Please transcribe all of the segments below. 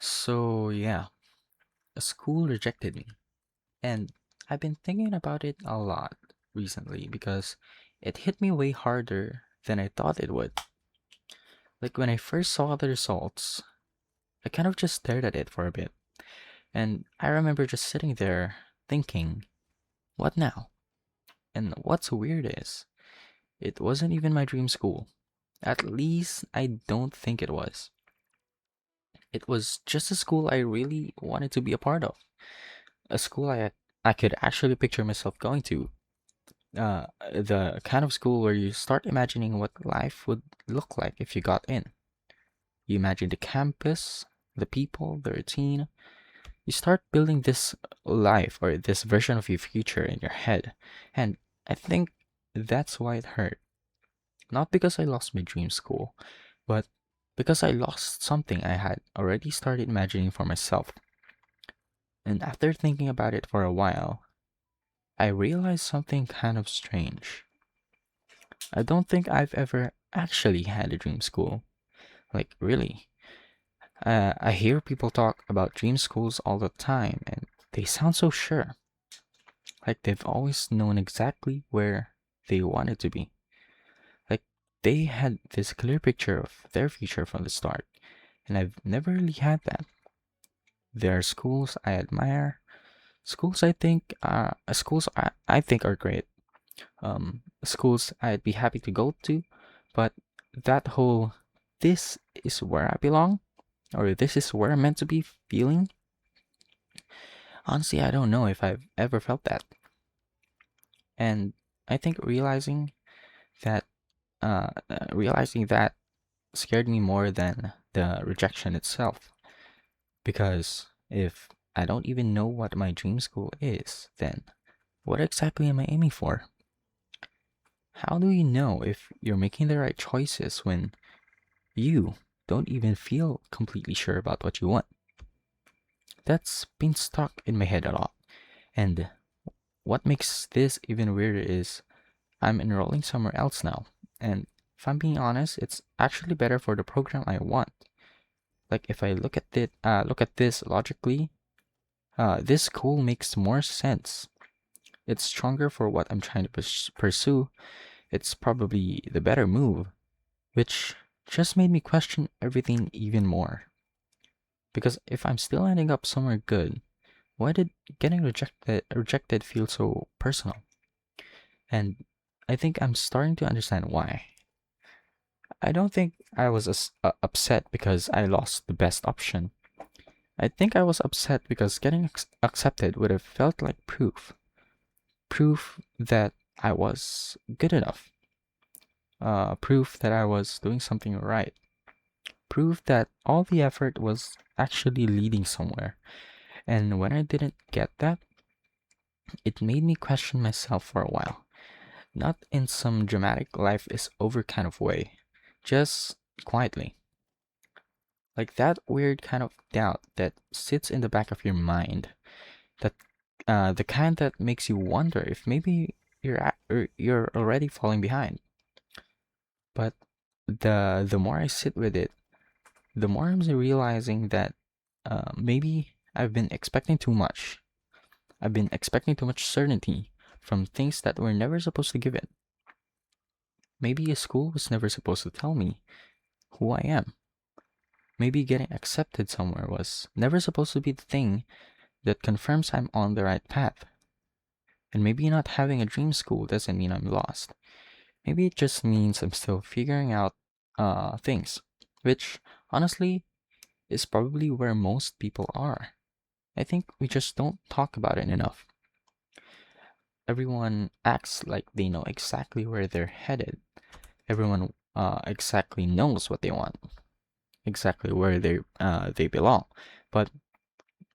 So, yeah, a school rejected me. And I've been thinking about it a lot recently because it hit me way harder than I thought it would. Like when I first saw the results, I kind of just stared at it for a bit. And I remember just sitting there thinking, what now? And what's weird is, it wasn't even my dream school. At least I don't think it was. It was just a school I really wanted to be a part of. A school I could actually picture myself going to, the kind of school where you start imagining what life would look like if you got in. You imagine the campus, the people, the routine. You start building this life or this version of your future in your head. And I think that's why it hurt. Not because I lost my dream school, but because I lost something I had already started imagining for myself. And after thinking about it for a while, I realized something kind of strange. I don't think I've ever actually had a dream school. Like, really. I hear people talk about dream schools all the time, and they sound so sure. Like they've always known exactly where they wanted to be. Like they had this clear picture of their future from the start. And I've never really had that. There are schools I admire, schools I think are great. Schools I'd be happy to go to, but that whole this is where I belong or this is where I'm meant to be feeling, honestly, I don't know if I've ever felt that. And I think that realizing that scared me more than the rejection itself. Because if I don't even know what my dream school is, then what exactly am I aiming for? How do you know if you're making the right choices when you don't even feel completely sure about what you want? That's been stuck in my head a lot. And what makes this even weirder is I'm enrolling somewhere else now. And if I'm being honest, it's actually better for the program I want. Like if I look at this logically, this school makes more sense. It's stronger for what I'm trying to pursue. It's probably the better move, which just made me question everything even more. Because if I'm still ending up somewhere good, why did getting rejected feel so personal? And I think I'm starting to understand why. I don't think I was upset because I lost the best option. I think I was upset because getting accepted would have felt like proof that I was good enough, proof that I was doing something right, proof that all the effort was actually leading somewhere. And when I didn't get that, it made me question myself for a while. Not in some dramatic life is over kind of way, just quietly. Like that weird kind of doubt that sits in the back of your mind, that the kind that makes you wonder if maybe you're already falling behind. But the more I sit with it, the more I'm realizing that maybe I've been expecting too much. I've been expecting too much certainty from things that were never supposed to give it. Maybe a school was never supposed to tell me who I am. Maybe getting accepted somewhere was never supposed to be the thing that confirms I'm on the right path. And maybe not having a dream school doesn't mean I'm lost. Maybe it just means I'm still figuring out things, which honestly is probably where most people are. I think we just don't talk about it enough. Everyone acts like they know exactly where they're headed. Everyone exactly knows what they want, exactly where they belong. But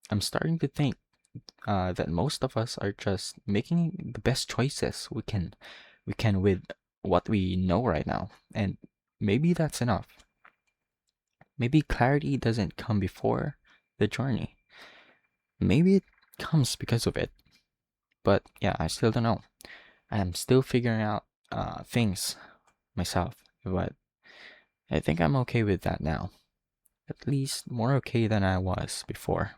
I'm starting to think that most of us are just making the best choices we can with what we know right now, and maybe that's enough. Maybe clarity doesn't come before the journey. Maybe it comes because of it. But yeah, I still don't know. I'm still figuring out things myself, but I think I'm okay with that now. at least more okay than I was before.